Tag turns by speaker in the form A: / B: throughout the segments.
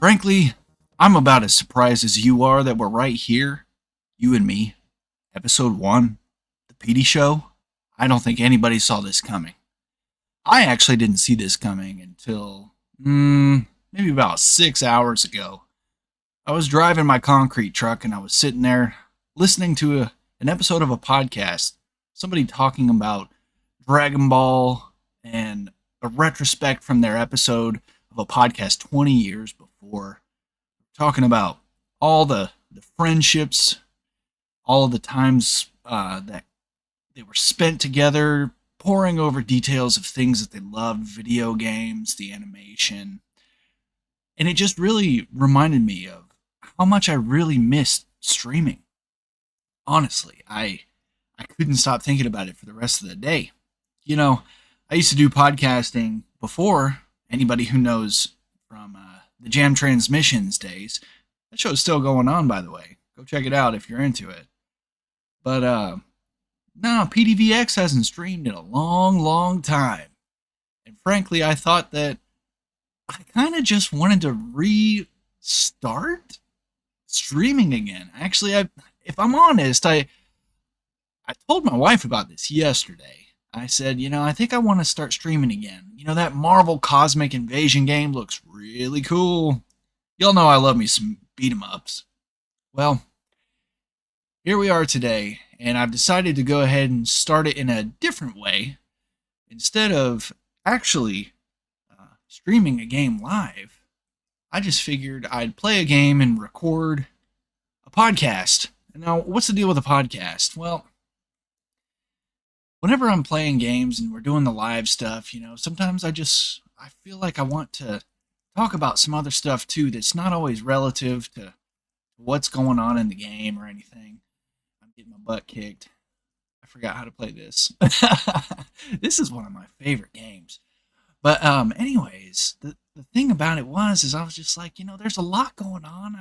A: Frankly, I'm about as surprised as you are that we're right here, you and me, episode 1, The Petey Show. I don't think anybody saw this coming. I actually didn't see this coming until maybe about 6 hours ago. I was driving my concrete truck and I was sitting there listening to an episode of a podcast, somebody talking about Dragon Ball and a retrospect from their episode of a podcast 20 years before, talking about all the friendships, all of the times that they were spent together, poring over details of things that they loved, video games, the animation. And it just really reminded me of how much I really missed streaming. Honestly, I couldn't stop thinking about it for the rest of the day. You know, I used to do podcasting before. Anybody who knows from the Jam Transmissions days, that show's still going on, by the way. Go check it out if you're into it. But no, PDVX hasn't streamed in a long, long time. And frankly, I thought that I kind of just wanted to restart streaming again. Actually, if I'm honest, I told my wife about this yesterday. I said, I think I want to start streaming again. That Marvel Cosmic Invasion game looks really cool. Y'all know I love me some beat 'em ups. Well, here we are today, and I've decided to go ahead and start it in a different way. Instead of actually streaming a game live, I just figured I'd play a game and record a podcast. Now, what's the deal with a podcast? Well, whenever I'm playing games and we're doing the live stuff, sometimes I feel like I want to talk about some other stuff too that's not always relative to what's going on in the game or anything. I'm getting my butt kicked. I forgot how to play this. This is one of my favorite games. But anyways, the thing about it is I was just like, there's a lot going on.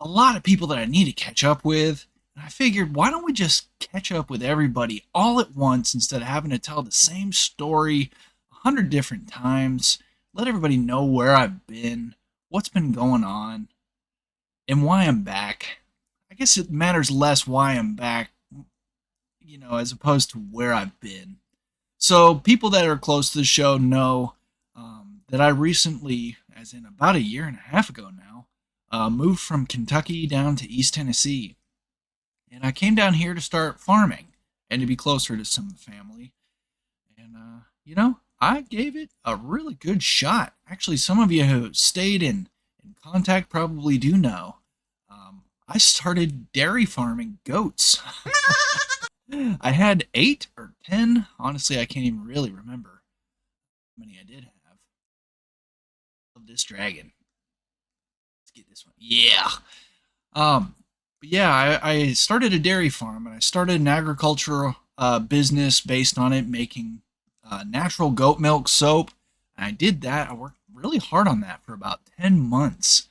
A: A lot of people that I need to catch up with. And I figured, why don't we just catch up with everybody all at once instead of having to tell the same story 100 different times? Let everybody know where I've been, what's been going on, and why I'm back. I guess it matters less why I'm back, as opposed to where I've been. So people that are close to the show know that I recently, as in about a year and a half ago now, moved from Kentucky down to East Tennessee. And I came down here to start farming and to be closer to some of the family. And, I gave it a really good shot. Actually, some of you who stayed in contact probably do know. I started dairy farming goats. I had 8 or 10. Honestly, I can't even really remember how many I did have. Love this dragon. Let's get this one. Yeah. But yeah, I started a dairy farm and I started an agricultural business based on it, making natural goat milk soap. And I did that. I worked really hard on that for about 10 months.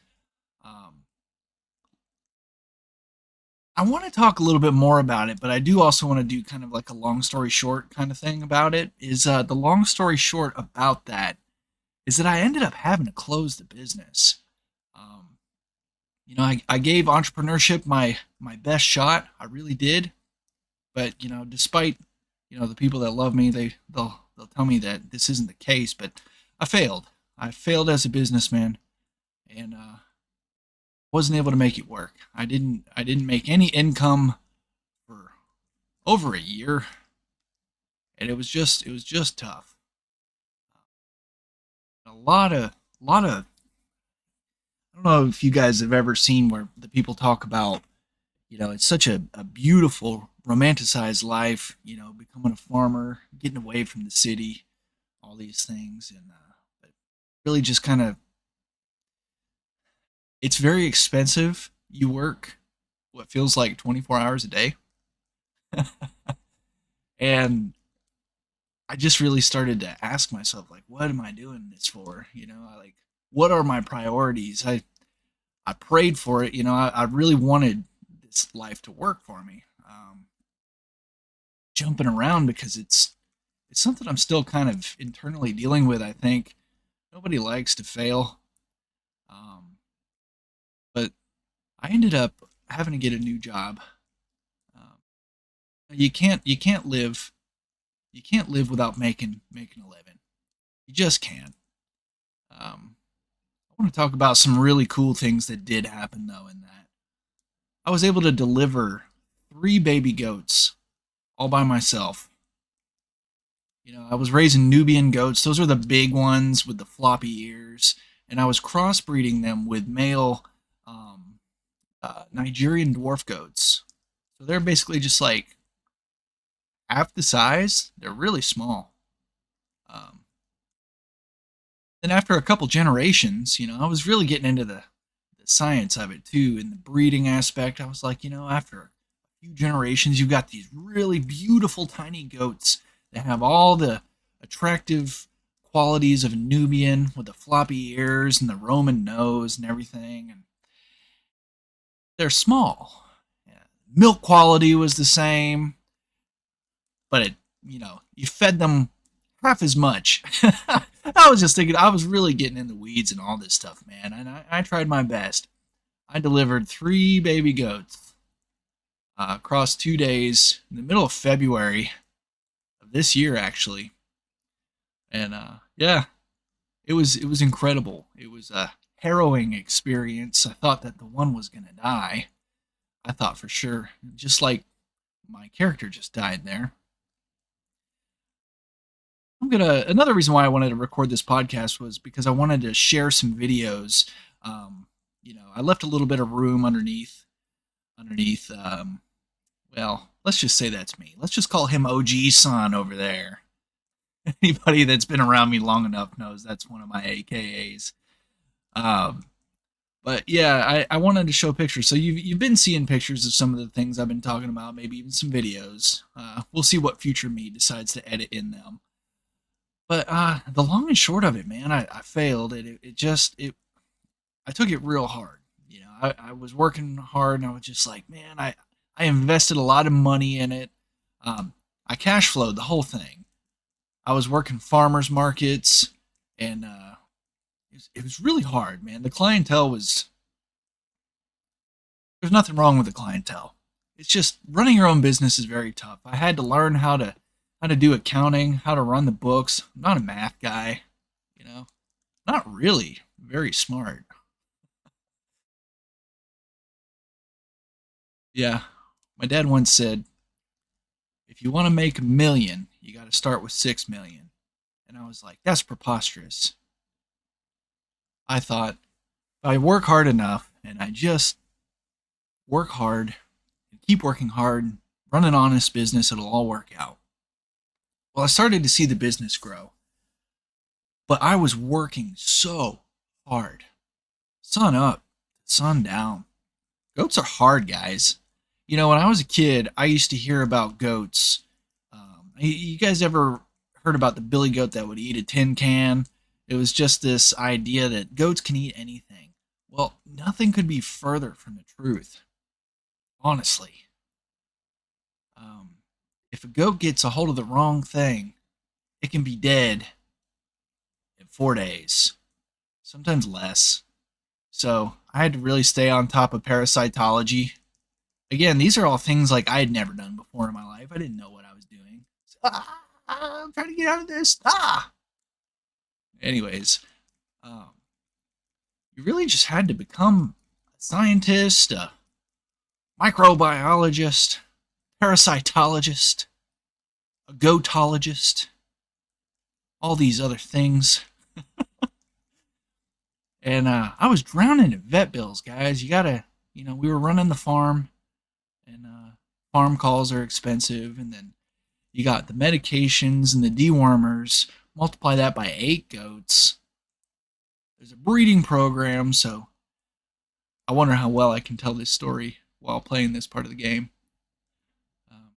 A: I want to talk a little bit more about it, but I do also want to do kind of like a long story short kind of thing about it. The long story short about that is that I ended up having to close the business. I gave entrepreneurship my best shot. I really did. But despite the people that love me, they'll tell me that this isn't the case. But I failed. I failed as a businessman, and wasn't able to make it work. I didn't make any income for over a year, and it was just tough. A lot of I don't know if you guys have ever seen where the people talk about, it's such a beautiful, romanticized life, becoming a farmer, getting away from the city, all these things. And but really just kind of, it's very expensive. You work what feels like 24 hours a day. And I just really started to ask myself, like, what am I doing this for? What are my priorities? I prayed for it. I really wanted this life to work for me. Jumping around because it's something I'm still kind of internally dealing with. I think nobody likes to fail. Um, but I ended up having to get a new job. Um, you can't live without making a living. You just can't. Um, I want to talk about some really cool things that did happen though. In that, I was able to deliver 3 baby goats all by myself. I was raising Nubian goats. Those are the big ones with the floppy ears, and I was crossbreeding them with male um, Nigerian dwarf goats. So they're basically just like half the size. They're really small. Um, then after a couple generations, I was really getting into the science of it too, and the breeding aspect. I was like, after a few generations, you've got these really beautiful tiny goats that have all the attractive qualities of a Nubian with the floppy ears and the Roman nose and everything. And they're small. Yeah. Milk quality was the same, but you fed them half as much. I was just thinking, I was really getting in the weeds and all this stuff, man. And I tried my best. I delivered 3 baby goats across 2 days in the middle of February of this year, actually. And yeah, it was incredible. It was a harrowing experience. I thought that the one was gonna die. I thought for sure, just like my character just died there. Another reason why I wanted to record this podcast was because I wanted to share some videos. I left a little bit of room underneath. Well, let's just say that's me. Let's just call him OG Son over there. Anybody that's been around me long enough knows that's one of my AKAs. Um, but yeah, I wanted to show pictures. So you've been seeing pictures of some of the things I've been talking about, maybe even some videos. We'll see what future me decides to edit in them. But the long and short of it, man, I failed. I took it real hard. I was working hard, and I was just like, man, I invested a lot of money in it. I cash flowed the whole thing. I was working farmers markets, and it was really hard, man. The clientele was there's nothing wrong with the clientele. It's just running your own business is very tough. I had to learn how to do accounting, how to run the books. I'm not a math guy, you know. Not really very smart. Yeah. My dad once said, if you want to make a million, you got to start with 6 million. And I was like, that's preposterous. I thought, if I work hard enough and I just work hard and keep working hard, run an honest business, it'll all work out. Well, I started to see the business grow, but I was working so hard. Sun up, sun down. Goats are hard, guys. When I was a kid, I used to hear about goats. You guys ever heard about the billy goat that would eat a tin can? It was just this idea that goats can eat anything. Well, nothing could be further from the truth, honestly. Um, if a goat gets a hold of the wrong thing, it can be dead in 4 days, sometimes less. So I had to really stay on top of parasitology. Again, these are all things like I had never done before in my life. I didn't know what I was doing. So, I'm trying to get out of this. Anyways, um, you really just had to become a scientist, a microbiologist, parasitologist, a goatologist, all these other things. And I was drowning in vet bills, guys. We were running the farm, and farm calls are expensive, and then you got the medications and the dewormers. Multiply that by 8 goats. There's a breeding program, so I wonder how well I can tell this story while playing this part of the game. Um,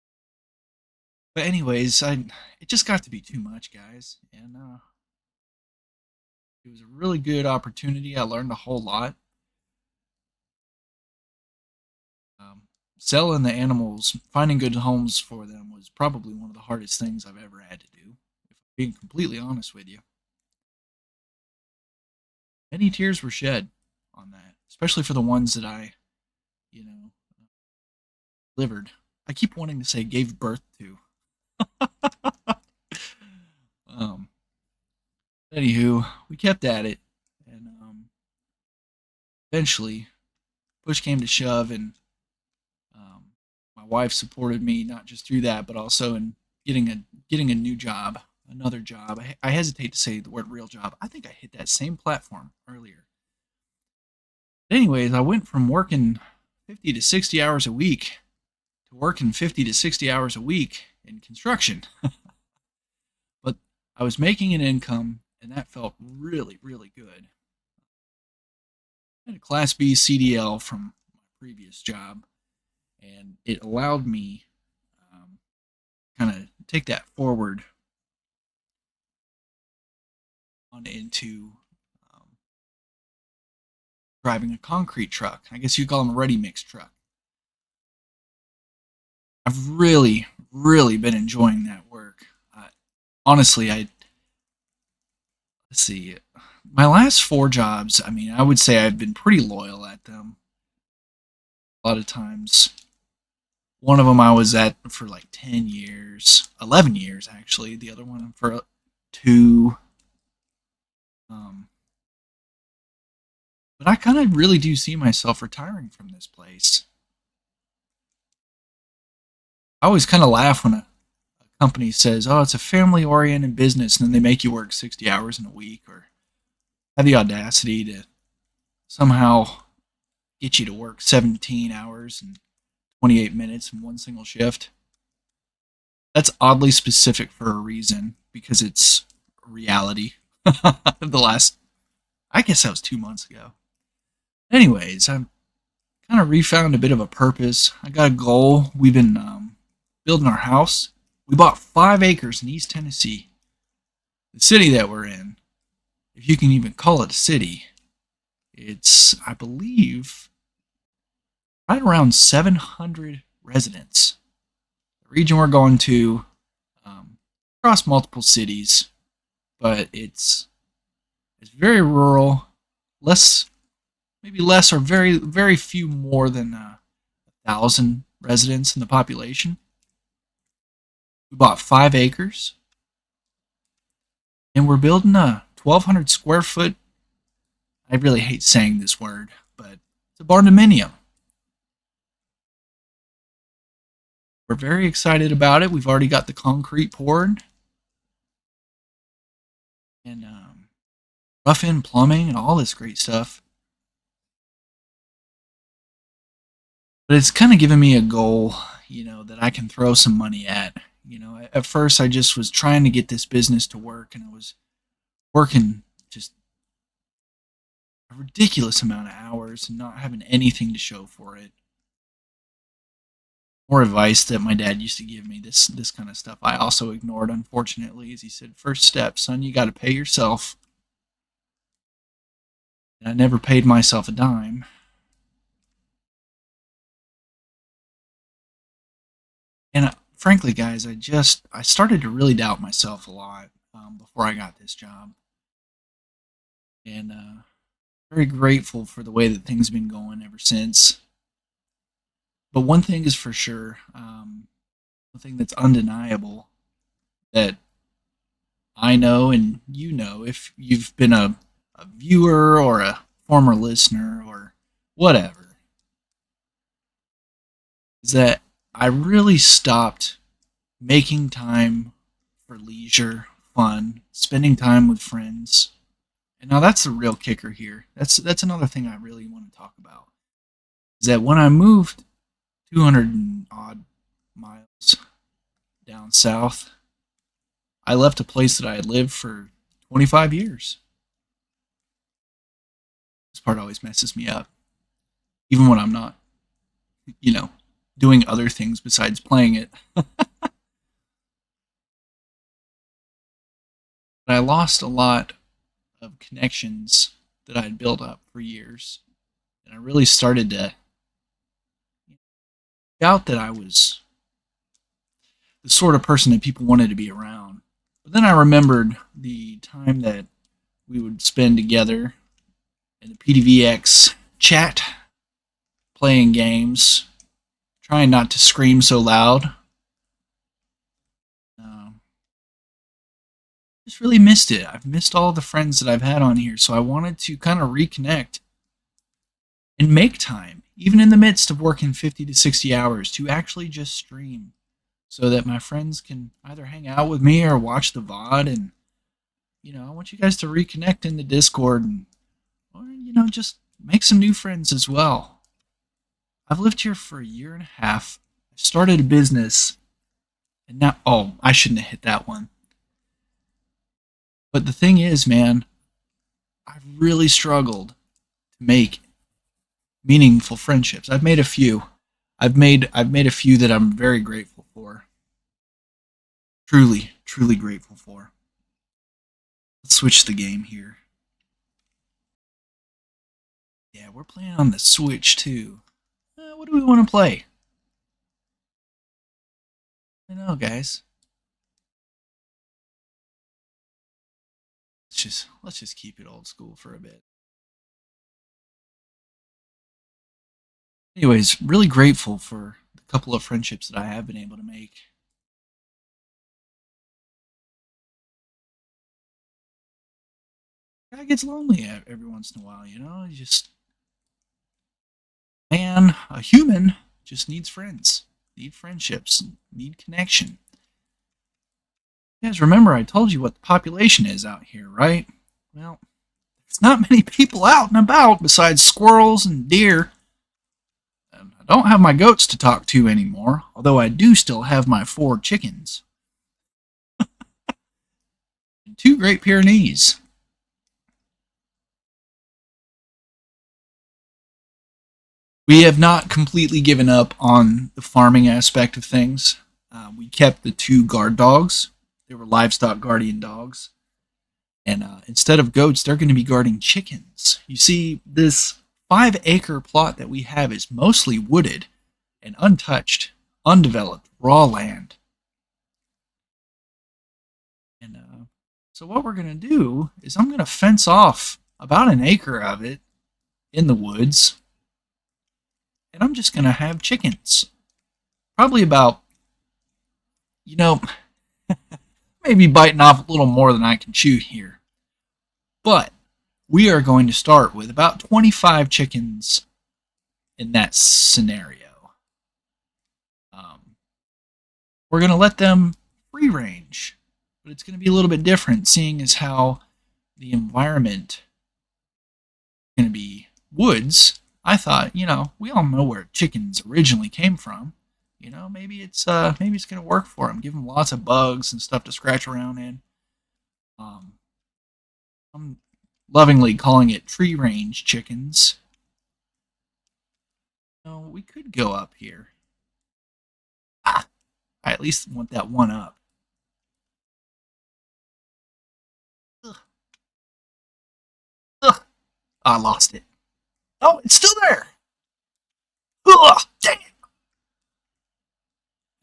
A: but anyways, it just got to be too much, guys, and it was a really good opportunity. I learned a whole lot. Um, Selling the animals, finding good homes for them was probably one of the hardest things I've ever had to do, if I'm being completely honest with you. Many tears were shed. on that, especially for the ones that I, you know, delivered. I keep wanting to say gave birth to. Um, Anywho, we kept at it, and eventually, push came to shove, and um, my wife supported me not just through that, but also in getting a new job, another job. I hesitate to say the word real job. I think I hit that same platform earlier. But anyways, I went from working 50 to 60 hours a week to working 50 to 60 hours a week in construction. But I was making an income, and that felt really, really good. I had a Class B CDL from my previous job, and it allowed me kind of take that forward on into um, driving a concrete truck. I guess you call them a ready mix truck. I've really, really been enjoying that work. Honestly, let's see, my last four jobs. I mean, I would say I've been pretty loyal at them. A lot of times, one of them I was at for like 10 years, 11 years actually. The other one for two. Um, but I kind of really do see myself retiring from this place. I always kind of laugh when a company says, "Oh, it's a family-oriented business," and then they make you work 60 hours in a week, or have the audacity to somehow get you to work 17 hours and 28 minutes in one single shift. That's oddly specific for a reason because it's reality. The last, I guess that was 2 months ago. Anyways, I'm kind of refound a bit of a purpose. I got a goal. We've been building our house. We bought 5 acres in East Tennessee, the city that we're in. If you can even call it a city, it's, I believe, right around 700 residents. The region we're going to, across multiple cities, but it's very rural, less, maybe less or very, very few more than 1,000 residents in the population. We bought 5 acres, and we're building a 1,200 square foot. I really hate saying this word, but it's a barndominium. We're very excited about it. We've already got the concrete poured, and rough in plumbing and all this great stuff. But it's kind of given me a goal, that I can throw some money at. At first I just was trying to get this business to work, and I was working just a ridiculous amount of hours and not having anything to show for it. More advice that my dad used to give me, this kind of stuff I also ignored, unfortunately, as he said, first step, son, you got to pay yourself. And I never paid myself a dime. And frankly, guys, I started to really doubt myself a lot before I got this job, and very grateful for the way that things have been going ever since. But one thing is for sure, one thing that's undeniable that I know and you know, if you've been a viewer or a former listener or whatever, is that I really stopped making time for leisure, fun, spending time with friends. And now that's the real kicker here. That's another thing I really want to talk about. Is that when I moved 200 and odd miles down south, I left a place that I had lived for 25 years. This part always messes me up, even when I'm not, you know, doing other things besides playing it. But I lost a lot of connections that I had built up for years, and I really started to doubt that I was the sort of person that people wanted to be around. But then I remembered the time that we would spend together in the PDVX chat, playing games, trying not to scream so loud. Just really missed it. I've missed all the friends that I've had on here, so I wanted to kind of reconnect and make time, even in the midst of working 50 to 60 hours, to actually just stream so that my friends can either hang out with me or watch the VOD. And, I want you guys to reconnect in the Discord and, or, just make some new friends as well. I've lived here for a year and a half. I started a business, and now, oh, I shouldn't have hit that one. But the thing is, man, I've really struggled to make meaningful friendships. I've made a few. I've made a few that I'm very grateful for. Truly, truly grateful for. Let's switch the game here. Yeah, we're playing on the Switch too. What do we want to play? I know, guys. Let's just keep it old school for a bit. Anyways, really grateful for the couple of friendships that I have been able to make. Guy gets lonely every once in a while, You just, man, a human just needs friends, need friendships, need connection. You guys remember I told you what the population is out here, right? Well, there's not many people out and about besides squirrels and deer. And I don't have my goats to talk to anymore, although I do still have my 4 chickens. And 2 Great Pyrenees. We have not completely given up on the farming aspect of things. We kept the 2 guard dogs. They were livestock guardian dogs. And instead of goats, they're going to be guarding chickens. You see, this 5-acre plot that we have is mostly wooded and untouched, undeveloped, raw land. And so what we're going to do is I'm going to fence off about an acre of it in the woods. And I'm just going to have chickens. Probably about, maybe biting off a little more than I can chew here. But we are going to start with about 25 chickens in that scenario. We're going to let them free range, but it's going to be a little bit different, seeing as how the environment is going to be woods. I thought, we all know where chickens originally came from. Maybe it's going to work for them. Give them lots of bugs and stuff to scratch around in. I'm lovingly calling it tree range chickens. We could go up here. I at least want that one up. Ugh. Ugh. I lost it. Oh, it's still there. Ugh, dang it.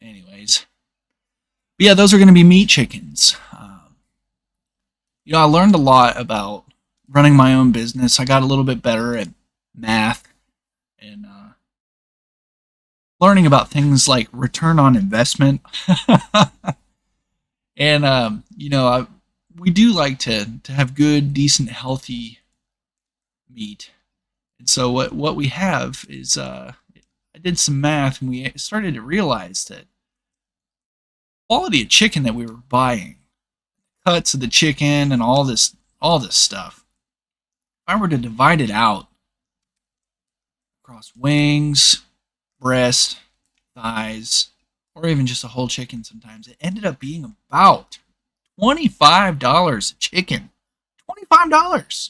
A: Anyways. But yeah, those are going to be meat chickens. I learned a lot about running my own business. I got a little bit better at math and learning about things like return on investment. And, we do like to have good, decent, healthy meat. And so what we have is I did some math and we started to realize that quality of chicken that we were buying, cuts of the chicken and all this stuff, if I were to divide it out across wings, breast, thighs, or even just a whole chicken sometimes, it ended up being about $25 a chicken. $25.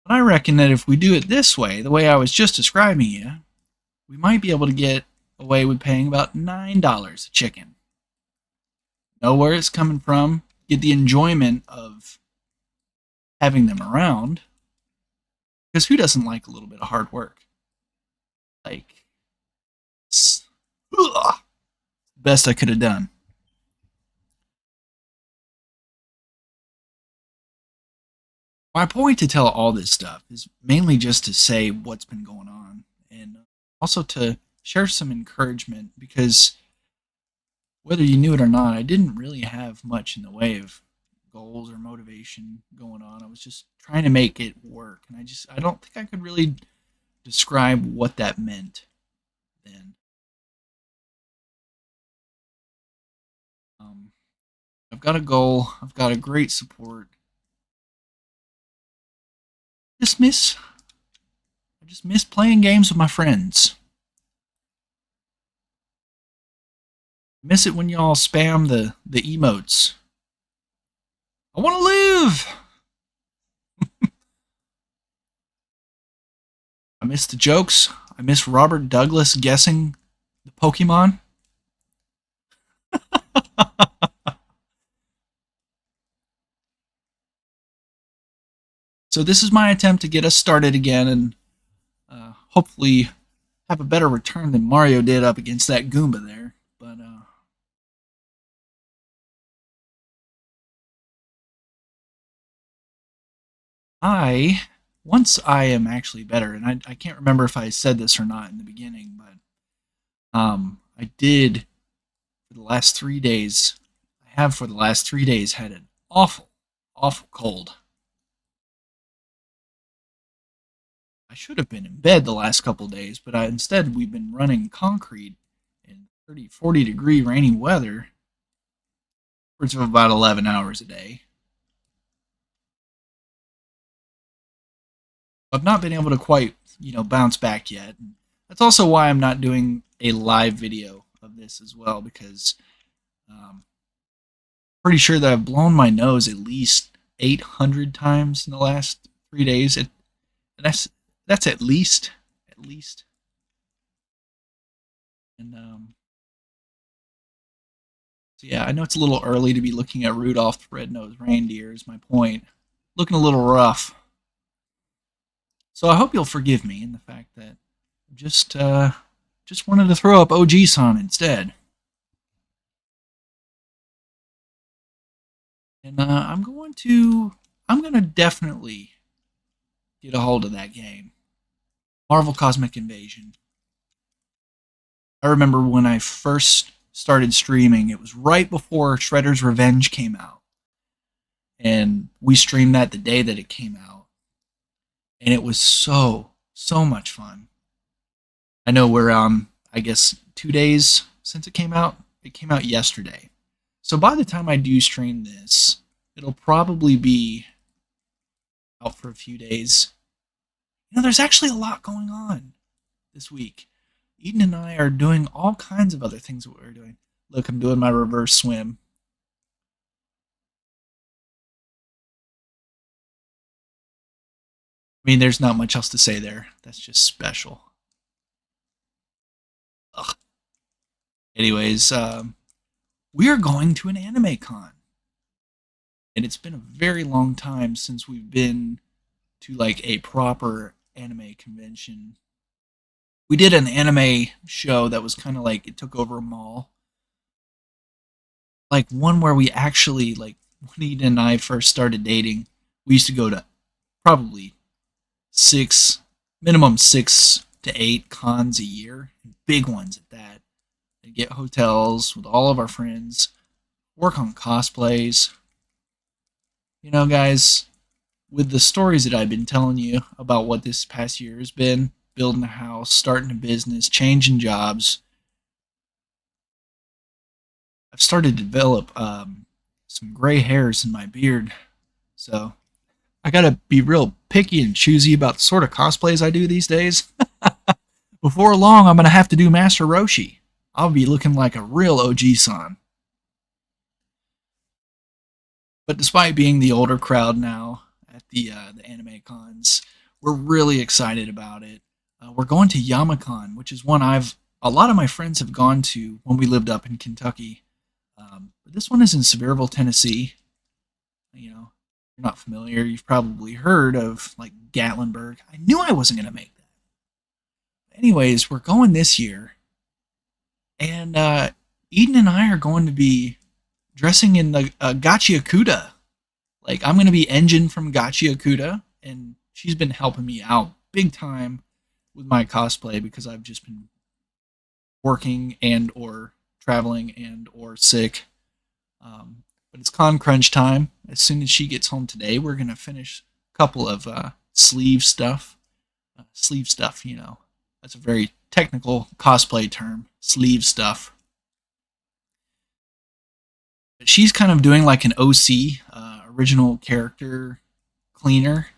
A: But I reckon that if we do it this way, the way I was just describing you, we might be able to get away with paying about $9 a chicken. Know where it's coming from, get the enjoyment of having them around, because who doesn't like a little bit of hard work? Like, best I could have done. My point to tell all this stuff is mainly just to say what's been going on and also to share some encouragement because whether you knew it or not, I didn't really have much in the way of goals or motivation going on. I was just trying to make it work, and I don't think I could really describe what that meant then. Um, I've got a goal. I've got a great support. Just miss. I just miss playing games with my friends. Miss it when y'all spam the emotes. I want to live. I miss the jokes. I miss Robert Douglas guessing the Pokemon. So this is my attempt to get us started again and hopefully have a better return than Mario did up against that Goomba there. But once I am actually better, and I can't remember if I said this or not in the beginning, but I did for the last 3 days. I have for the last 3 days had an awful, awful cold. I should have been in bed the last couple of days, but instead we've been running concrete in 30, 40-degree rainy weather upwards of about 11 hours a day. I've not been able to quite, bounce back yet. That's also why I'm not doing a live video of this as well, because um, pretty sure that I've blown my nose at least 800 times in the last 3 days. That's at least. And so yeah, I know it's a little early to be looking at Rudolph the Red-Nosed Reindeer. Is my point. Looking a little rough. So I hope you'll forgive me in the fact that just wanted to throw up OG-san instead. And I'm gonna definitely get a hold of that game, Marvel Cosmic Invasion. I remember when I first started streaming, it was right before Shredder's Revenge came out, and we streamed that the day that it came out, and it was so much fun. I know we're I guess 2 days since it came out. It came out yesterday. So by the time I do stream this, it'll probably be out for a few days. There's actually a lot going on this week. Eden and I are doing all kinds of other things that we're doing. Look, I'm doing my reverse swim. I mean, there's not much else to say there. That's just special. Ugh. Anyways, we are going to an anime con. And it's been a very long time since we've been to like a proper anime convention. We did an anime show that was kind of like it took over a mall. Like one where we actually, like, when Eden and I first started dating, we used to go to probably minimum 6 to 8 cons a year, big ones at that. And get hotels with all of our friends, work on cosplays. Guys, with the stories that I've been telling you about what this past year has been, building a house, starting a business, changing jobs, I've started to develop some gray hairs in my beard. So I gotta be real picky and choosy about the sort of cosplays I do these days. Before long, I'm gonna have to do Master Roshi. I'll be looking like a real OG-san. But despite being the older crowd now at the anime cons, we're really excited about it. We're going to Yamacon, which is one a lot of my friends have gone to when we lived up in Kentucky. But this one is in Sevierville, Tennessee. If you're not familiar, you've probably heard of like Gatlinburg. I knew I wasn't going to make that. Anyways, we're going this year, and Eden and I are going to be dressing in the Gachiakuda, Like, I'm going to be Engine from Gachi Akuta, and she's been helping me out big time with my cosplay because I've just been working and or traveling and or sick. But it's con crunch time. As soon as she gets home today, we're going to finish a couple of sleeve stuff. Sleeve stuff, you know. That's a very technical cosplay term. Sleeve stuff. But she's kind of doing like an OC, original character cleaner.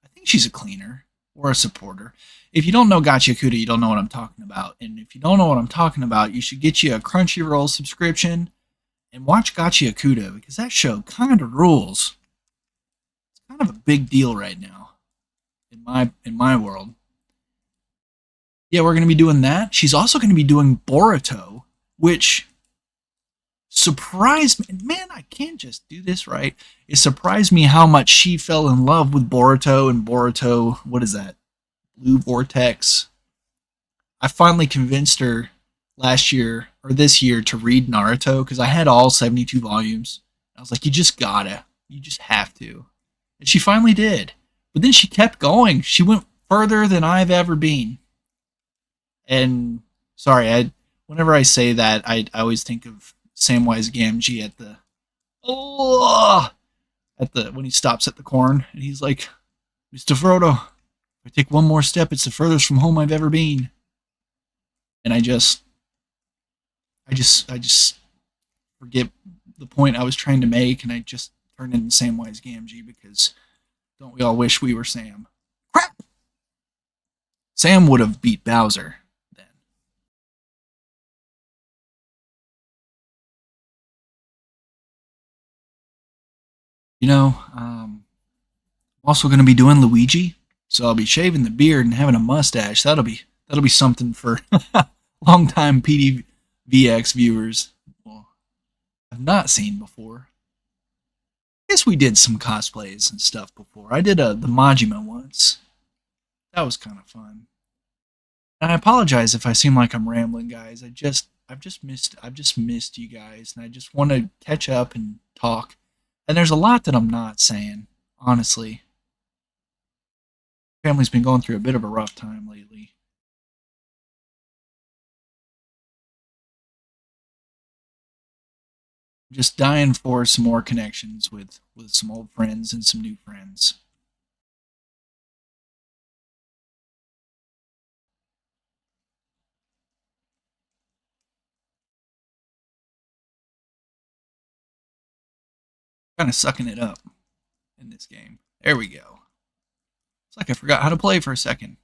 A: I think she's a cleaner or a supporter. If you don't know Gachiakuda, you don't know what I'm talking about. And if you don't know what I'm talking about, you should get you a Crunchyroll subscription and watch Gachiakuda because that show kind of rules. It's kind of a big deal right now in my world. Yeah, we're going to be doing that. She's also going to be doing Boruto, which surprised me. Man, I can't just do this right. It surprised me how much she fell in love with Boruto and Boruto. What is that? Blue Vortex. I finally convinced her last year or this year to read Naruto because I had all 72 volumes. I was like, you just gotta. You just have to. And she finally did. But then she kept going. She went further than I've ever been. And sorry, whenever I say that, I always think of Samwise Gamgee when he stops at the corn and he's like, Mr. Frodo, if I take one more step, it's the furthest from home I've ever been. And I just forget the point I was trying to make, and I just turned into Samwise Gamgee because don't we all wish we were Sam? Crap! Sam would have beat Bowser then. You know, I'm also going to be doing Luigi, so I'll be shaving the beard and having a mustache. That'll be something for long-time PDVX viewers. Well, I've not seen before. I guess we did some cosplays and stuff before. I did the Majima once. That was kind of fun. And I apologize if I seem like I'm rambling, guys. I've just missed you guys, and I just want to catch up and talk. And there's a lot that I'm not saying, honestly. Family's been going through a bit of a rough time lately. Just dying for some more connections with some old friends and some new friends. Kind of sucking it up in this game. There we go. It's like I forgot how to play for a second.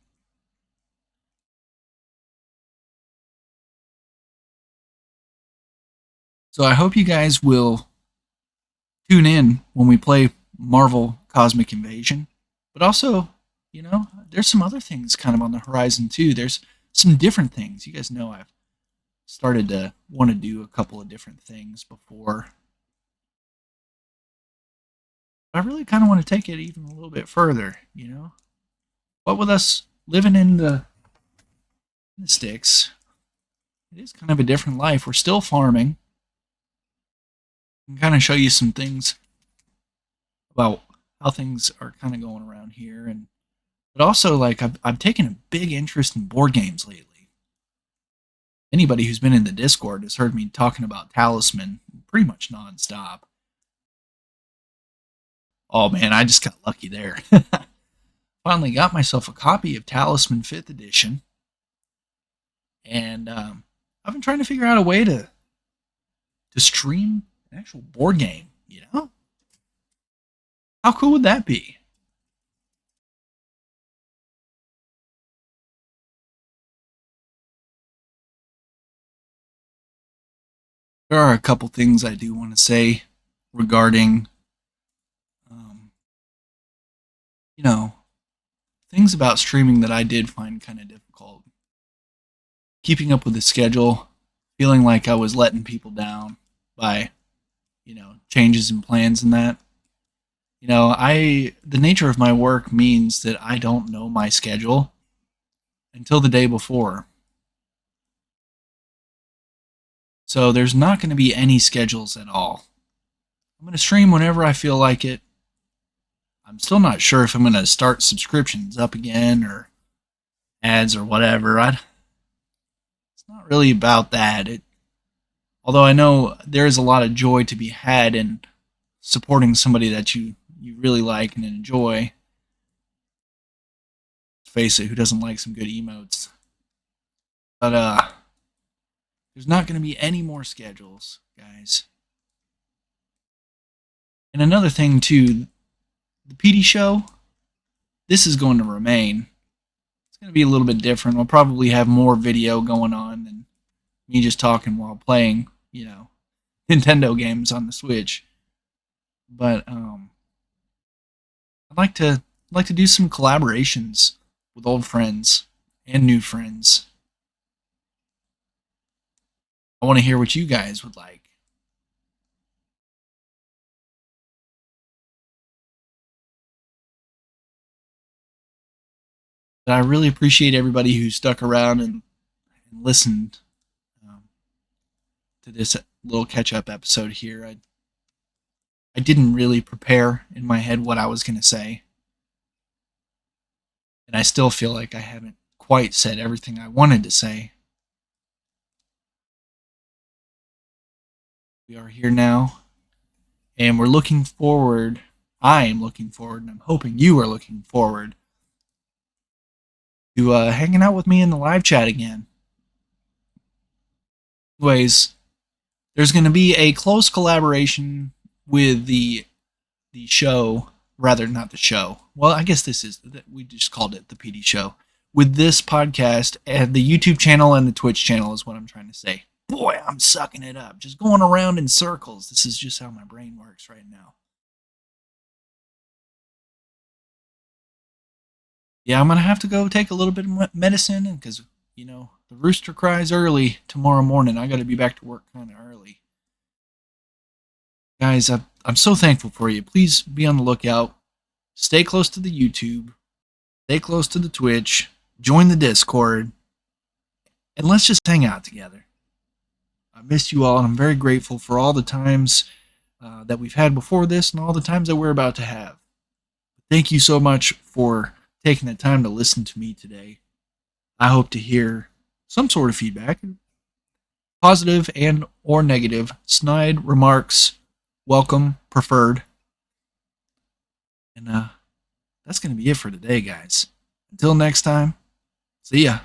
A: So I hope you guys will tune in when we play Marvel Cosmic Invasion. But also, you know, there's some other things kind of on the horizon too. There's some different things. You guys know I've started to want to do a couple of different things before. I really kind of want to take it even a little bit further, you know? What with us living in the sticks, it is kind of a different life. We're still farming. I can kind of show you some things about how things are kind of going around here, and but also like I've taken a big interest in board games lately. Anybody who's been in the Discord has heard me talking about Talisman pretty much nonstop. Oh man, I just got lucky there. Finally got myself a copy of Talisman 5th edition, and I've been trying to figure out a way to stream an actual board game. You know, how cool would that be? There are a couple things I do want to say regarding, um, you know, things about streaming that I did find kind of difficult. Keeping up with the schedule, feeling like I was letting people down by, you know, changes in plans and that. You know, the nature of my work means that I don't know my schedule until the day before. So there's not going to be any schedules at all. I'm going to stream whenever I feel like it. I'm still not sure if I'm going to start subscriptions up again or ads or whatever. It's not really about that. Although I know there is a lot of joy to be had in supporting somebody that you really like and enjoy. Let's face it, who doesn't like some good emotes? But there's not going to be any more schedules, guys. And another thing too, the Petey show, this is going to remain. It's going to be a little bit different. We'll probably have more video going on than me just talking while playing, Nintendo games on the Switch. But I'd like to do some collaborations with old friends and new friends. I want to hear what you guys would like. But I really appreciate everybody who stuck around and listened um, to this little catch up episode here. I didn't really prepare in my head what I was going to say. And I still feel like I haven't quite said everything I wanted to say. We are here now, and we're looking forward. I am looking forward, and I'm hoping you are looking forward to hanging out with me in the live chat again. Anyways, there's going to be a close collaboration with the show, rather not the show. Well, I guess we just called it the PD show. With this podcast and the YouTube channel and the Twitch channel is what I'm trying to say. Boy, I'm sucking it up. Just going around in circles. This is just how my brain works right now. Yeah, I'm going to have to go take a little bit of medicine because, the rooster cries early tomorrow morning. I got to be back to work kind of early. Guys, I'm so thankful for you. Please be on the lookout. Stay close to the YouTube. Stay close to the Twitch. Join the Discord. And let's just hang out together. I missed you all, and I'm very grateful for all the times that we've had before this and all the times that we're about to have. Thank you so much for taking the time to listen to me today. I hope to hear some sort of feedback, positive and or negative, snide remarks, welcome, preferred. And that's going to be it for today, guys. Until next time, see ya.